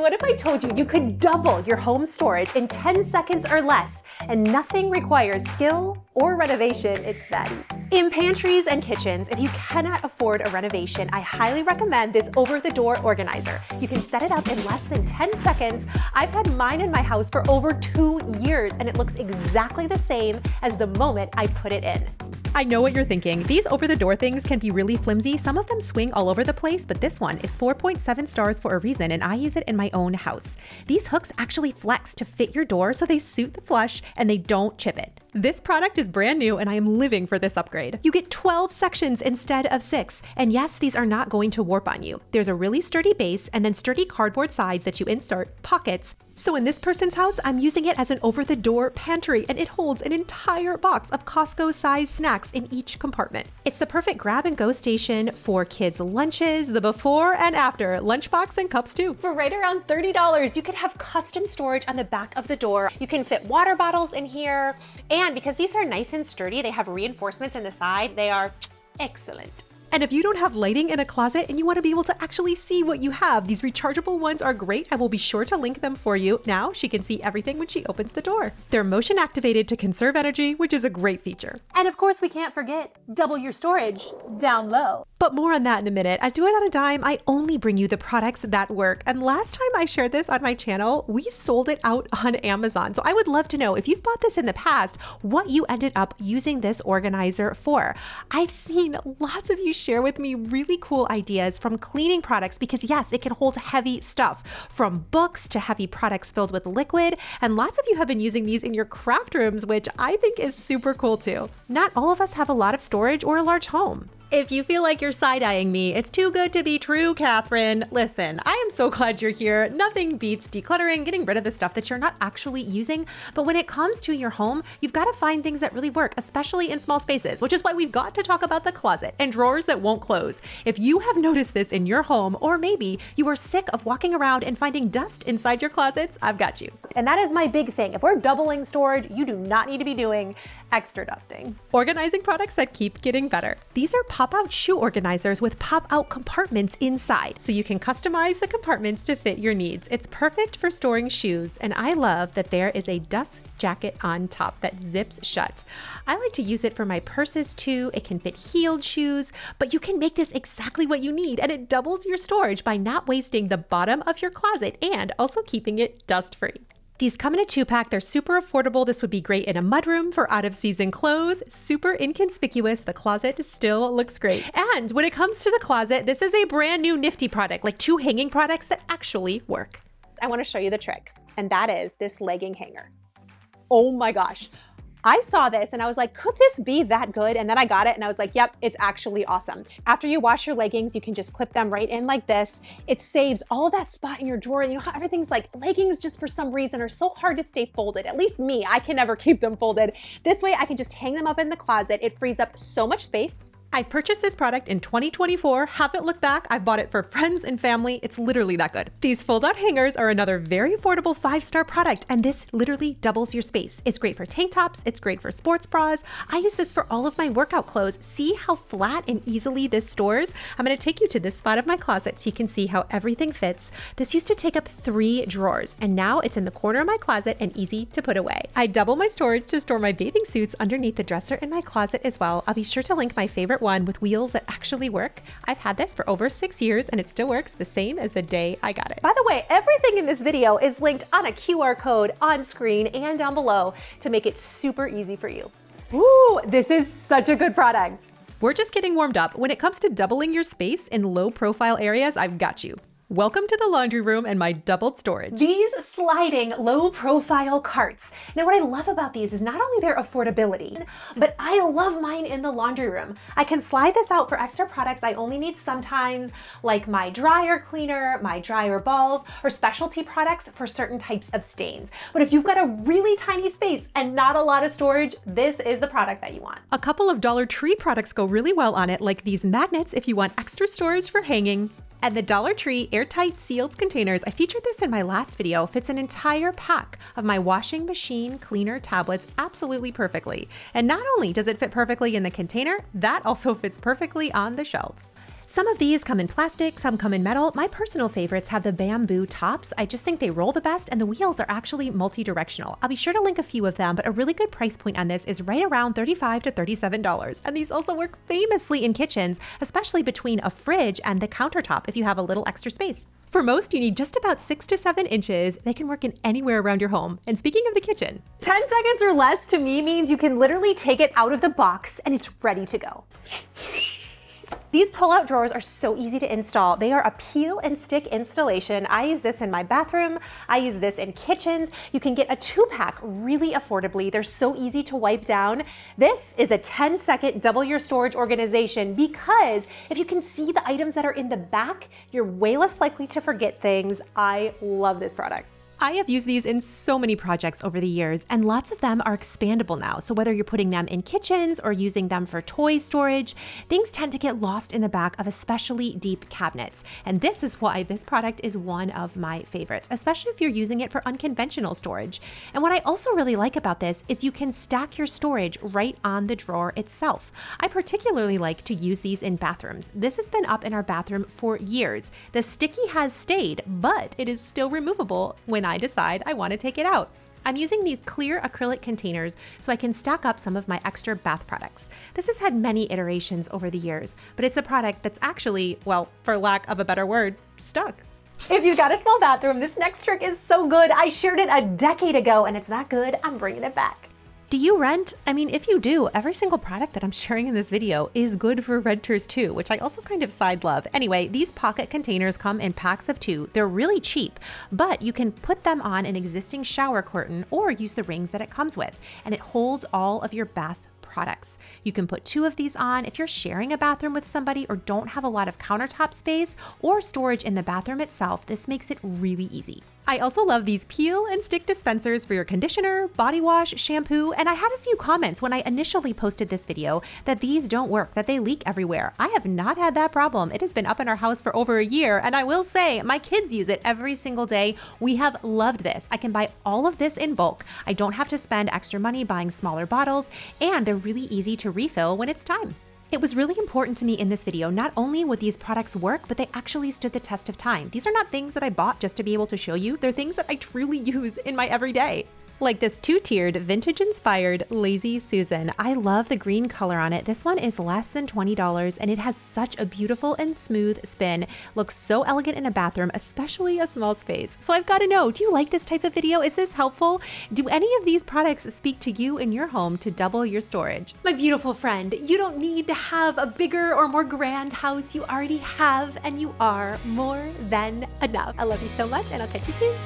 what if I told you you could double your home storage in 10 seconds or less, and nothing requires skill or renovation? It's that easy. In pantries and kitchens, if you cannot afford a renovation, I highly recommend this over-the-door organizer. You can set it up in less than 10 seconds. I've had mine in my house for over 2 years, and it looks exactly the same as the moment I put it in. I know what you're thinking. These over-the-door things can be really flimsy. Some of them swing all over the place, but this one is 4.7 stars for a reason, and I use it in my own house. These hooks actually flex to fit your door so they suit the flush and they don't chip it. This product is brand new and I am living for this upgrade. You get 12 sections instead of 6. And yes, these are not going to warp on you. There's a really sturdy base and then sturdy cardboard sides that you insert, pockets. So in this person's house, I'm using it as an over-the-door pantry, and it holds an entire box of Costco-sized snacks in each compartment. It's the perfect grab-and-go station for kids' lunches, the before and after, lunchbox and cups too. For right around $30, you can have custom storage on the back of the door. You can fit water bottles in here, and because these are nice and sturdy, they have reinforcements in the side. They are excellent. And if you don't have lighting in a closet and you want to be able to actually see what you have, these rechargeable ones are great. I will be sure to link them for you. Now she can see everything when she opens the door. They're motion activated to conserve energy, which is a great feature. And of course, we can't forget double your storage down low. But more on that in a minute. At Doitonadime, I only bring you the products that work. And last time I shared this on my channel, we sold it out on Amazon. So I would love to know, if you've bought this in the past, what you ended up using this organizer for. I've seen lots of you share with me really cool ideas from cleaning products, because yes, it can hold heavy stuff, from books to heavy products filled with liquid. And lots of you have been using these in your craft rooms, which I think is super cool too. Not all of us have a lot of storage or a large home. If you feel like you're side-eyeing me, it's too good to be true, Kathryn. Listen, I am so glad you're here. Nothing beats decluttering, getting rid of the stuff that you're not actually using. But when it comes to your home, you've got to find things that really work, especially in small spaces, which is why we've got to talk about the closet and drawers that won't close. If you have noticed this in your home, or maybe you are sick of walking around and finding dust inside your closets, I've got you. And that is my big thing. If we're doubling storage, you do not need to be doing extra dusting. Organizing products that keep getting better. These are pop-out shoe organizers with pop-out compartments inside, so you can customize the compartments to fit your needs. It's perfect for storing shoes, and I love that there is a dust jacket on top that zips shut. I like to use it for my purses too. It can fit heeled shoes, but you can make this exactly what you need, and it doubles your storage by not wasting the bottom of your closet and also keeping it dust-free. These come in a 2-pack. They're super affordable. This would be great in a mudroom for out-of-season clothes. Super inconspicuous. The closet still looks great. And when it comes to the closet, this is a brand new nifty product, like 2 hanging products that actually work. I want to show you the trick, and that is this legging hanger. Oh my gosh. I saw this and I was like, could this be that good? And then I got it and I was like, yep, it's actually awesome. After you wash your leggings, you can just clip them right in like this. It saves all of that spot in your drawer. You know how everything's like, leggings just for some reason are so hard to stay folded. At least me, I can never keep them folded. This way I can just hang them up in the closet. It frees up so much space. I've purchased this product in 2024, haven't looked back. I've bought it for friends and family. It's literally that good. These fold-out hangers are another very affordable 5-star product, and this literally doubles your space. It's great for tank tops. It's great for sports bras. I use this for all of my workout clothes. See how flat and easily this stores? I'm gonna take you to this spot of my closet so you can see how everything fits. This used to take up 3 drawers, and now it's in the corner of my closet and easy to put away. I double my storage to store my bathing suits underneath the dresser in my closet as well. I'll be sure to link my favorite one with wheels that actually work. I've had this for over 6 years and it still works the same as the day I got it. By the way, everything in this video is linked on a QR code on screen and down below to make it super easy for you. Ooh, this is such a good product. We're just getting warmed up. When it comes to doubling your space in low profile areas, I've got you. Welcome to the laundry room and my doubled storage. These sliding low profile carts. Now what I love about these is not only their affordability, but I love mine in the laundry room. I can slide this out for extra products I only need sometimes, like my dryer cleaner, my dryer balls, or specialty products for certain types of stains. But if you've got a really tiny space and not a lot of storage, this is the product that you want. A couple of Dollar Tree products go really well on it, like these magnets if you want extra storage for hanging. And the Dollar Tree airtight sealed containers, I featured this in my last video, fits an entire pack of my washing machine cleaner tablets absolutely perfectly. And not only does it fit perfectly in the container, that also fits perfectly on the shelves. Some of these come in plastic, some come in metal. My personal favorites have the bamboo tops. I just think they roll the best, and the wheels are actually multi-directional. I'll be sure to link a few of them, but a really good price point on this is right around $35 to $37. And these also work famously in kitchens, especially between a fridge and the countertop if you have a little extra space. For most, you need just about 6 to 7 inches. They can work in anywhere around your home. And speaking of the kitchen, 10 seconds or less to me means you can literally take it out of the box and it's ready to go. These pull-out drawers are so easy to install. They are a peel and stick installation. I use this in my bathroom. I use this in kitchens. You can get a 2-pack really affordably. They're so easy to wipe down. This is a 10-second double your storage organization because if you can see the items that are in the back, you're way less likely to forget things. I love this product. I have used these in so many projects over the years, and lots of them are expandable now. So whether you're putting them in kitchens or using them for toy storage, things tend to get lost in the back of especially deep cabinets. And this is why this product is one of my favorites, especially if you're using it for unconventional storage. And what I also really like about this is you can stack your storage right on the drawer itself. I particularly like to use these in bathrooms. This has been up in our bathroom for years. The sticky has stayed, but it is still removable when I decide I want to take it out. I'm using these clear acrylic containers so I can stack up some of my extra bath products. This has had many iterations over the years, but it's a product that's actually, well, for lack of a better word, stuck. If you've got a small bathroom, this next trick is so good. I shared it a decade ago and it's that good, I'm bringing it back. Do you rent? I mean, if you do, every single product that I'm sharing in this video is good for renters too, which I also kind of side love. Anyway, these pocket containers come in packs of 2. They're really cheap, but you can put them on an existing shower curtain or use the rings that it comes with, and it holds all of your bath products. You can put 2 of these on if you're sharing a bathroom with somebody or don't have a lot of countertop space or storage in the bathroom itself. This makes it really easy. I also love these peel and stick dispensers for your conditioner, body wash, shampoo, and I had a few comments when I initially posted this video that these don't work, that they leak everywhere. I have not had that problem. It has been up in our house for over a year, and I will say my kids use it every single day. We have loved this. I can buy all of this in bulk. I don't have to spend extra money buying smaller bottles, and they're really easy to refill when it's time. It was really important to me in this video, not only would these products work, but they actually stood the test of time. These are not things that I bought just to be able to show you. They're things that I truly use in my everyday. Like this 2-tiered vintage-inspired Lazy Susan. I love the green color on it. This one is less than $20 and it has such a beautiful and smooth spin. Looks so elegant in a bathroom, especially a small space. So I've got to know, do you like this type of video? Is this helpful? Do any of these products speak to you in your home to double your storage? My beautiful friend, you don't need to have a bigger or more grand house. You already have and you are more than enough. I love you so much and I'll catch you soon.